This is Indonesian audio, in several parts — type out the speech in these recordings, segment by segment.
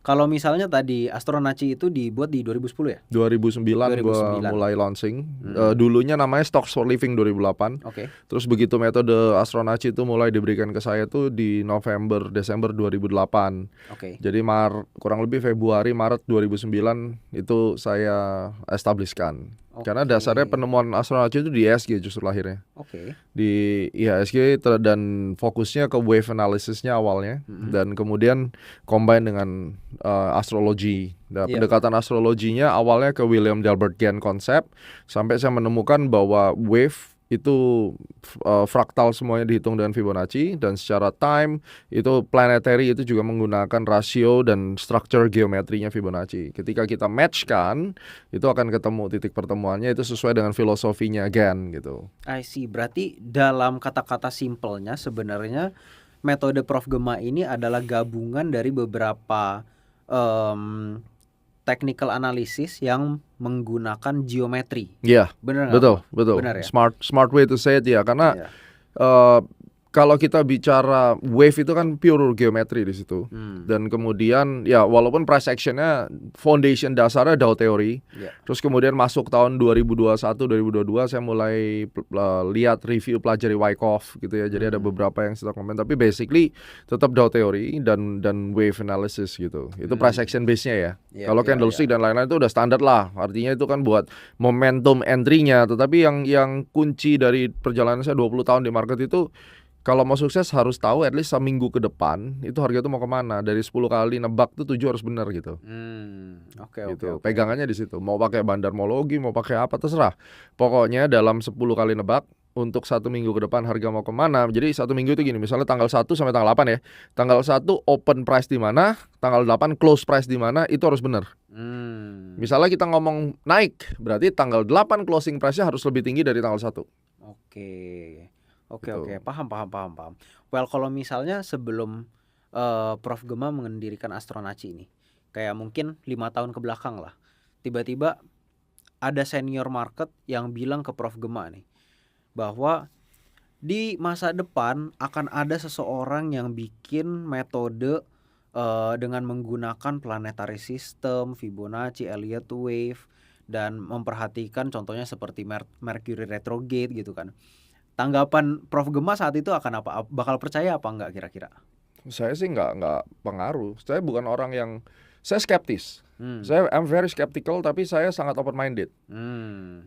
Kalau misalnya tadi Astronaci itu dibuat di 2010 ya? 2009 gue 2009. mulai launching. Dulunya namanya Stocks for Living 2008. Oke. Terus begitu metode Astronaci itu mulai diberikan ke saya tuh di November Desember 2008. Oke. Jadi kurang lebih Februari Maret 2009 itu saya establishkan. Karena dasarnya penemuan Astronaci itu di IHSG justru lahirnya. Oke. Di IHSG dan fokusnya ke wave analysisnya awalnya, dan kemudian combine dengan astrologi. Nah, pendekatan astrologinya awalnya ke William Delbert Gann konsep, sampai saya menemukan bahwa wave itu fraktal semuanya dihitung dengan Fibonacci, dan secara time itu planetary itu juga menggunakan rasio dan structure geometrinya Fibonacci. Ketika kita matchkan, itu akan ketemu titik pertemuannya, itu sesuai dengan filosofinya Gann gitu. I see. Berarti dalam kata-kata simpelnya sebenarnya metode Prof Gema ini adalah gabungan dari beberapa technical analysis yang menggunakan geometri. Iya, Benar nggak? betul, betul. Benar ya? Smart way to say it ya, karena kalau kita bicara wave itu kan pure geometri di situ. Dan kemudian ya walaupun price actionnya foundation dasarnya Dow teori. Terus kemudian masuk tahun 2021 2022 saya mulai lihat review pelajari Wyckoff gitu ya. Jadi ada beberapa yang saya komen, tapi basically tetap Dow teori dan wave analysis gitu. Itu price action base-nya ya. Kalau candlestick dan lain-lain itu udah standar lah. Artinya itu kan buat momentum entry-nya. Tetapi yang kunci dari perjalanan saya 20 tahun di market itu, kalau mau sukses harus tahu at least seminggu ke depan itu harga itu mau kemana. Dari 10 kali nebak tuh 7 harus benar gitu. Oke. Pegangannya di situ. Mau pakai bandarmologi, mau pakai apa terserah. Pokoknya dalam 10 kali nebak untuk 1 minggu ke depan harga mau kemana. Jadi 1 minggu itu gini, misalnya tanggal 1 sampai tanggal 8 ya. Tanggal 1 open price di mana, tanggal 8 close price di mana, itu harus benar. Misalnya kita ngomong naik, berarti tanggal 8 closing price-nya harus lebih tinggi dari tanggal 1. Oke, paham. Well, kalau misalnya sebelum Prof Gema mendirikan Astronaci ini, kayak mungkin 5 tahun ke belakang lah, tiba-tiba ada senior market yang bilang ke Prof Gema nih, bahwa di masa depan akan ada seseorang yang bikin metode dengan menggunakan planetary system, Fibonacci, Elliott wave, dan memperhatikan contohnya seperti Mercury retrograde gitu kan. Tanggapan Prof Gema saat itu akan apa? Bakal percaya apa enggak kira-kira? Saya sih nggak pengaruh. Saya bukan orang yang, saya skeptis. I'm very skeptical, tapi saya sangat open minded.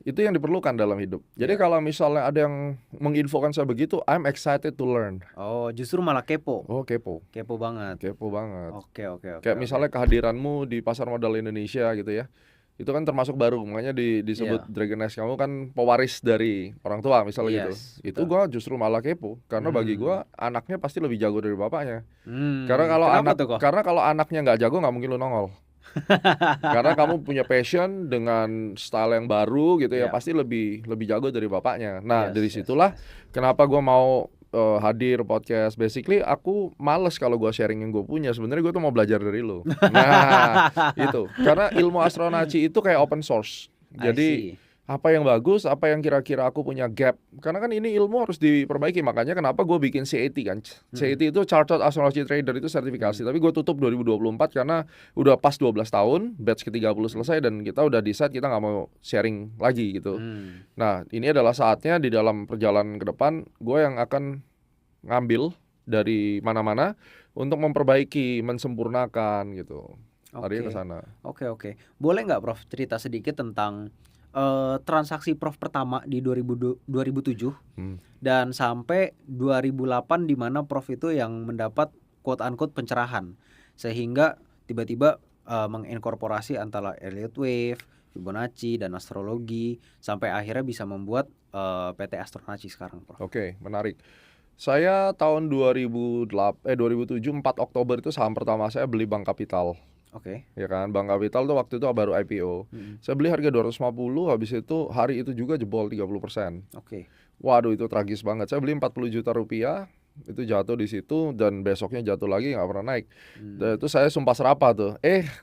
Itu yang diperlukan dalam hidup. Jadi kalau misalnya ada yang menginfokan saya begitu, I'm excited to learn. Oh, justru malah kepo. Oh, kepo. Kepo banget. Oke. Kayak misalnya kehadiranmu di pasar modal Indonesia gitu ya. Itu kan termasuk baru, makanya disebut Dragon Nest, kamu kan pewaris dari orang tua misalnya gitu. Itu gua justru malah kepo, karena bagi gua anaknya pasti lebih jago dari bapaknya. Karena kalau anaknya nggak jago nggak mungkin lu nongol. Karena kamu punya passion dengan style yang baru gitu ya, pasti lebih jago dari bapaknya. Nah, dari situlah kenapa gua mau hadir podcast. Basically aku males kalau gue sharing yang gue punya. Sebenarnya gue tuh mau belajar dari lo. Nah itu karena ilmu Astronaci itu kayak open source. Jadi apa yang bagus, apa yang kira-kira aku punya gap. Karena kan ini ilmu harus diperbaiki. Makanya kenapa gue bikin CAT kan. CAT itu Chartered Astrology Trader, itu sertifikasi. Tapi gue tutup 2024 karena udah pas 12 tahun, batch ke-30 selesai, dan kita udah decide kita gak mau sharing lagi gitu. Nah ini adalah saatnya di dalam perjalanan ke depan gue yang akan ngambil dari mana-mana untuk memperbaiki, mensempurnakan gitu. Larinya ke sana. Oke. Boleh nggak Prof cerita sedikit tentang transaksi Prof pertama di 2007 dan sampai 2008 di mana Prof itu yang mendapat quote unquote pencerahan, sehingga tiba-tiba menginkorporasi antara Elliott wave, Fibonacci dan astrologi sampai akhirnya bisa membuat PT Astronaci sekarang, Prof. Oke, menarik. Saya tahun 2007 4 Oktober itu saham pertama saya beli Bank Kapital. Ya kan, Bank Kapital tuh waktu itu baru IPO. Saya beli harga 250, habis itu hari itu juga jebol 30%. Waduh, itu tragis banget. Saya beli 40 juta rupiah, Itu jatuh di situ dan besoknya jatuh lagi nggak pernah naik. Dan itu saya sumpah serapah tuh.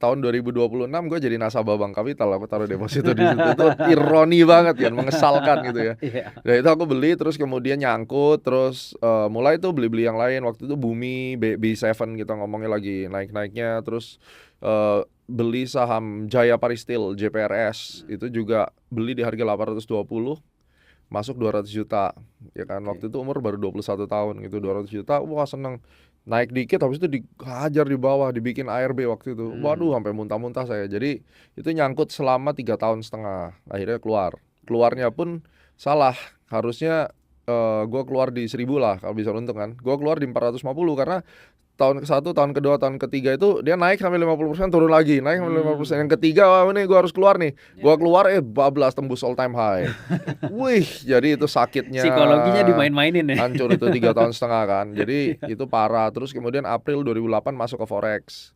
Tahun 2026 gue jadi nasabah Bank Kapital, aku taruh deposito di situ. Itu ironi banget kan, mengesalkan gitu ya. Iya. Nah itu aku beli terus kemudian nyangkut terus mulai tuh beli-beli yang lain. Waktu itu Bumi B7 kita ngomongnya lagi naik-naiknya. Terus beli saham Jaya Paristil JPRS itu juga beli di harga 820, masuk 200 juta ya kan. Waktu itu umur baru 21 tahun gitu. 200 juta, wah seneng. Naik dikit habis itu dihajar di bawah, dibikin ARB waktu itu. Waduh sampai muntah-muntah saya. Jadi itu nyangkut selama 3,5 tahun. Akhirnya keluarnya pun salah. Harusnya gue keluar di 1.000 lah kalau bisa untung kan. Gue keluar di 450 karena tahun ke-1, tahun kedua, tahun ketiga itu dia naik sampai 50%, turun lagi, naik sampai 50%. Yang ketiga, wah ini gue harus keluar nih. Gue keluar, bablas tembus all time high. Wih, jadi itu sakitnya. Psikologinya dimain-mainin ya. Hancur itu 3,5 tahun kan. Jadi itu parah. Terus kemudian April 2008 masuk ke Forex.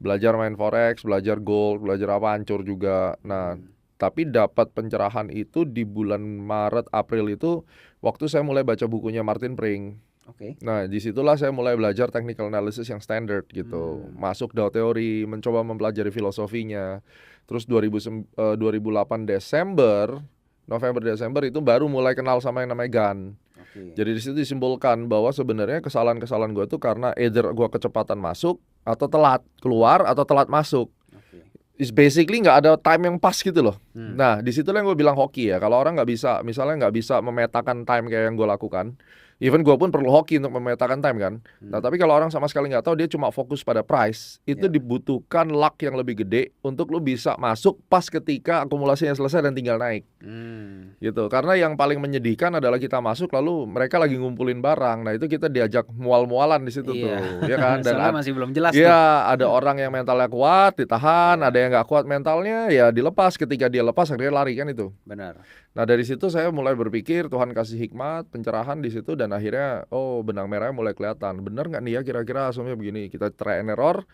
Belajar main Forex, belajar gold, belajar apa, hancur juga. Nah, tapi dapat pencerahan itu di bulan Maret, April itu waktu saya mulai baca bukunya Martin Pring. Nah disitulah saya mulai belajar technical analysis yang standard gitu. Masuk Dow teori, mencoba mempelajari filosofinya. Terus 2008 November Desember itu baru mulai kenal sama yang namanya GAN. Jadi di situ disimpulkan bahwa sebenarnya kesalahan-kesalahan gue tuh karena either gue kecepatan masuk atau telat keluar atau telat masuk. It's basically nggak ada time yang pas gitu loh. Nah disitulah yang gue bilang hoki ya. Kalau orang nggak bisa, misalnya nggak bisa memetakan time kayak yang gue lakukan. Even gue pun perlu hoki untuk memetakan time kan. Nah tapi kalau orang sama sekali nggak tahu, dia cuma fokus pada price. Itu dibutuhkan luck yang lebih gede untuk lu bisa masuk pas ketika akumulasinya selesai dan tinggal naik. Gitu. Karena yang paling menyedihkan adalah kita masuk lalu mereka lagi ngumpulin barang. Nah itu kita diajak mual-mualan di situ tuh, ya kan. Dan masih belum jelas tuh. Ada orang yang mentalnya kuat ditahan, ada yang nggak kuat mentalnya ya dilepas. Ketika dia lepas akhirnya lari kan itu. Benar. Nah dari situ saya mulai berpikir, Tuhan kasih hikmat, pencerahan di situ, dan akhirnya benang merahnya mulai kelihatan. Bener nggak nih ya kira-kira asumsinya begini? Kita try and error.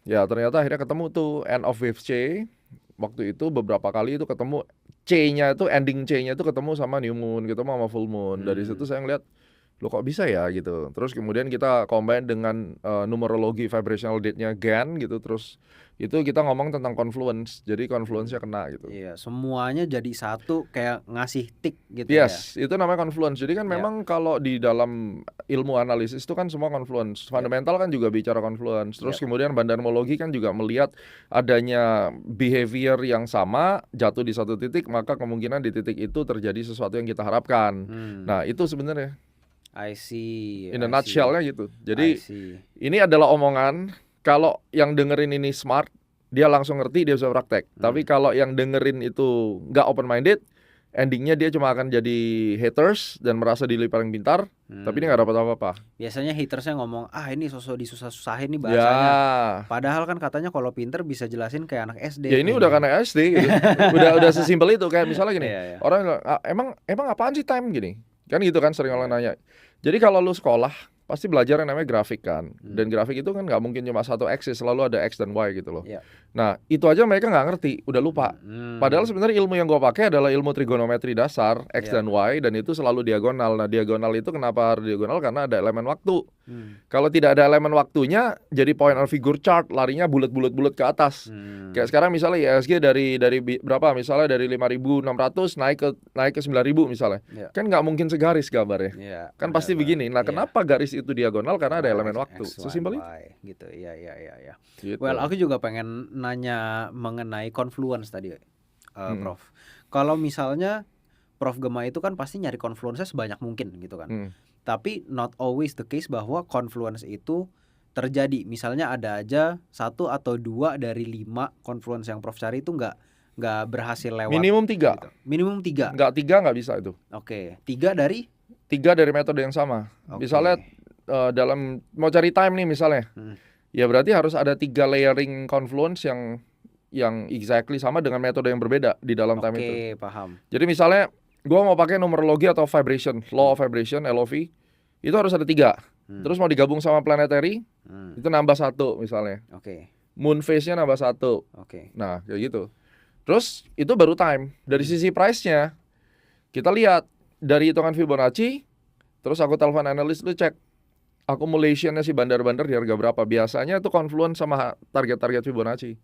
Ya ternyata akhirnya ketemu tuh end of wave C. Waktu itu beberapa kali itu ketemu C-nya itu, ending C-nya itu ketemu sama new moon, ketemu sama full moon. Dari situ saya ngeliat, loh kok bisa ya gitu. Terus kemudian kita combine dengan numerologi vibrational date-nya GAN gitu. Terus itu kita ngomong tentang confluence. Jadi confluence-nya kena gitu. Iya, semuanya jadi satu kayak ngasih tik gitu yes, itu namanya confluence. Jadi kan memang kalau di dalam ilmu analisis itu kan semua confluence. Fundamental kan juga bicara confluence. Terus kemudian bandarmologi kan juga melihat adanya behavior yang sama jatuh di satu titik, maka kemungkinan di titik itu terjadi sesuatu yang kita harapkan. Nah, itu sebenarnya I see. In a nutshell-nya gitu. Jadi ini adalah omongan. Kalau yang dengerin ini smart, dia langsung ngerti, dia bisa praktek. Tapi kalau yang dengerin itu nggak open minded, endingnya dia cuma akan jadi haters dan merasa diri paling pintar, tapi dia nggak dapat apa-apa. Biasanya hatersnya ngomong, ini sosok disusah-susahin nih bahasanya. Padahal kan katanya kalau pinter bisa jelasin kayak anak SD. Ya ini udah kan anak SD gitu. udah sesimpel itu. Kayak misalnya gini, orang bilang, emang apaan sih time gini? Kan gitu kan sering orang nanya. Jadi kalau lu sekolah pasti belajar yang namanya grafik kan. Dan grafik itu kan nggak mungkin cuma satu aksis, selalu ada X dan Y gitu loh. Nah itu aja mereka nggak ngerti, udah lupa. Padahal sebenarnya ilmu yang gue pakai adalah ilmu trigonometri dasar, X dan Y, dan itu selalu diagonal. Nah diagonal itu kenapa harus diagonal? Karena ada elemen waktu. Kalau tidak ada elemen waktunya, jadi point on figure chart, larinya bulat-bulat ke atas. Kayak sekarang misalnya IHSG dari berapa? Misalnya dari 5.600 naik ke 9.000 misalnya. Kan nggak mungkin segaris gambarnya. Kan pasti begini. Nah kenapa garis itu diagonal? Karena ada elemen waktu. Sesimpel itu. Gitu. Iya. Gitu. Well, aku juga pengen nanya mengenai confluence tadi, Prof. Kalau misalnya Prof Gema itu kan pasti nyari confluence-nya sebanyak mungkin gitu kan. Tapi not always the case bahwa confluence itu terjadi. Misalnya ada aja 1 atau 2 dari 5 confluence yang Prof cari itu nggak berhasil lewat. Minimum 3. Gitu. Minimum 3. Nggak 3 nggak bisa itu. Oke. 3 dari metode yang sama. Misalnya dalam mau cari time nih misalnya. Ya berarti harus ada 3 layering confluence yang exactly sama dengan metode yang berbeda di dalam time itu. Oke, paham. Jadi misalnya gua mau pakai numerologi atau vibration, law of vibration, LOV, itu harus ada 3. Terus mau digabung sama planetary, itu nambah 1 misalnya. Moon phase-nya nambah 1. Nah kayak gitu. Terus itu baru time. Dari sisi price-nya, kita lihat dari hitungan Fibonacci, terus aku telepon analis, lu cek accumulation-nya si bandar-bandar di harga berapa. Biasanya itu confluence sama target-target Fibonacci.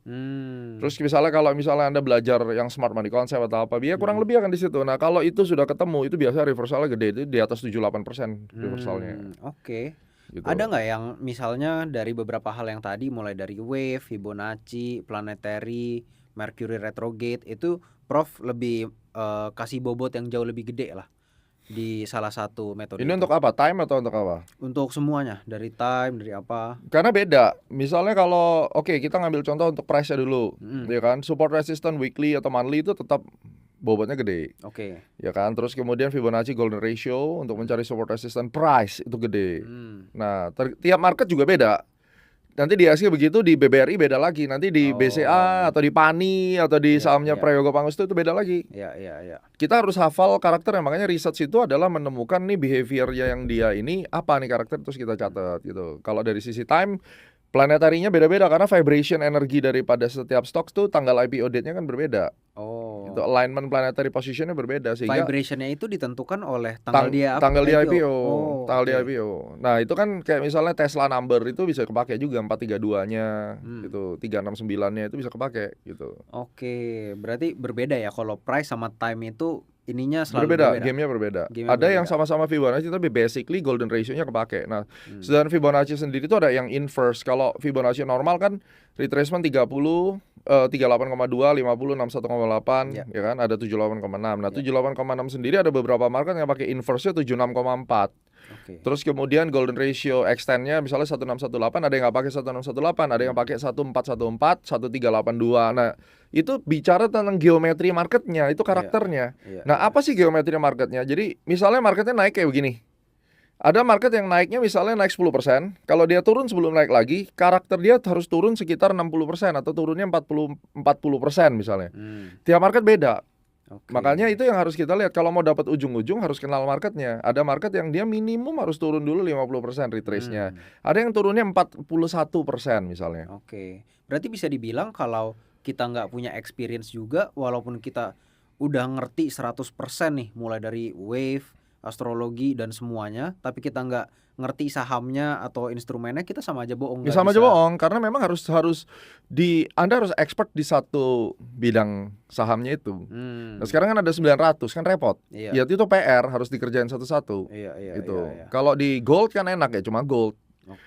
Terus misalnya kalau misalnya Anda belajar yang smart money concept atau apa, dia kurang lebih akan di situ. Nah, kalau itu sudah ketemu, itu biasa reversalnya gede, itu di atas 78% reversalnya. Oke. Gitu. Ada nggak yang misalnya dari beberapa hal yang tadi, mulai dari wave, Fibonacci, planetary, Mercury retrograde, itu Prof lebih kasih bobot yang jauh lebih gede lah di salah satu metode Ini itu? untuk apa? Time atau untuk apa? Untuk semuanya, dari time, dari apa? Karena beda. Misalnya kalau kita ngambil contoh untuk price-nya dulu, ya kan? Support resistance weekly atau monthly itu tetap bobotnya gede. Oke. Ya kan? Terus kemudian Fibonacci golden ratio untuk mencari support resistance price itu gede. Nah, tiap market juga beda. Nanti di ASG begitu, di BBRI beda lagi, nanti di BCA atau di PANI atau di sahamnya Prayogo Pangustu itu beda lagi. Iya. Kita harus hafal karakternya, makanya research itu adalah menemukan nih behaviornya yang dia ini apa nih karakter, terus kita catat gitu. Kalau dari sisi time, planetarinya beda-beda karena vibration energi daripada setiap stocks tuh tanggal IPO date-nya kan berbeda. Itu alignment planetary positionnya berbeda sehingga vibrationnya itu ditentukan oleh tanggal dia tanggal dia IPO. Tanggal oke. dia IPO. Nah, itu kan kayak misalnya Tesla number itu bisa kepake juga 432-nya gitu, 369-nya itu bisa kepake gitu. Oke, berarti berbeda ya kalau price sama time itu ininya selalu Berbeda, berbeda. gamenya berbeda. Gamenya Ada yang berbeda. sama-sama Fibonacci tapi basically golden ratio-nya kepake. Nah, sedangkan Fibonacci sendiri itu ada yang inverse. Kalau Fibonacci normal kan retracement 30, 38,2, 50, 61,8, ya kan? Ada 78,6. Nah, 78,6 sendiri ada beberapa market yang pakai inverse-nya 76,4. Terus kemudian golden ratio extend-nya misalnya 1618, ada yang nggak pakai 1618, ada yang pakai 1414, 1382. Nah, itu bicara tentang geometri marketnya, itu karakternya. Nah, apa sih geometri marketnya? Jadi misalnya marketnya naik kayak begini. Ada market yang naiknya misalnya naik 10%, kalau dia turun sebelum naik lagi, karakter dia harus turun sekitar 60% atau turunnya 40% misalnya. Tiap market beda. Makanya itu yang harus kita lihat. Kalau mau dapat ujung-ujung harus kenal marketnya. Ada market yang dia minimum harus turun dulu 50% retrace-nya. Ada yang turunnya 41% misalnya. Oke. Berarti bisa dibilang kalau kita nggak punya experience juga, walaupun kita udah ngerti 100% nih, mulai dari wave, astrologi dan semuanya, tapi kita nggak ngerti sahamnya atau instrumennya, kita sama aja bohong. Sama aja bohong, karena memang harus Anda harus expert di satu bidang sahamnya itu. Nah, sekarang kan ada 900, kan repot. Ya itu PR harus dikerjain satu-satu. Gitu. Kalau di gold kan enak ya, cuma gold.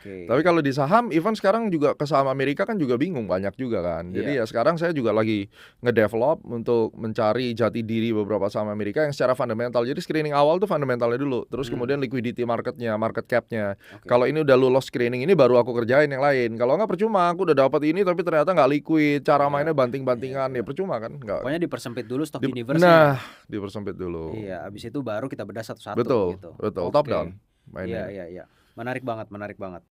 Tapi kalau di saham, even sekarang juga ke saham Amerika kan juga bingung, banyak juga kan. Jadi ya sekarang saya juga lagi ngedevelop untuk mencari jati diri beberapa saham Amerika yang secara fundamental. Jadi screening awal tuh fundamentalnya dulu, terus kemudian liquidity marketnya, market capnya. Kalau ini udah lulus screening ini baru aku kerjain yang lain. Kalau nggak percuma, aku udah dapat ini tapi ternyata nggak liquid, cara mainnya banting-bantingan, ya percuma kan. Nggak. Pokoknya dipersempit dulu stock universe. Nah, dipersempit dulu. Iya, abis itu baru kita bedah satu-satu. Betul, gitu. betul. Top down mainnya. Iya. Menarik banget.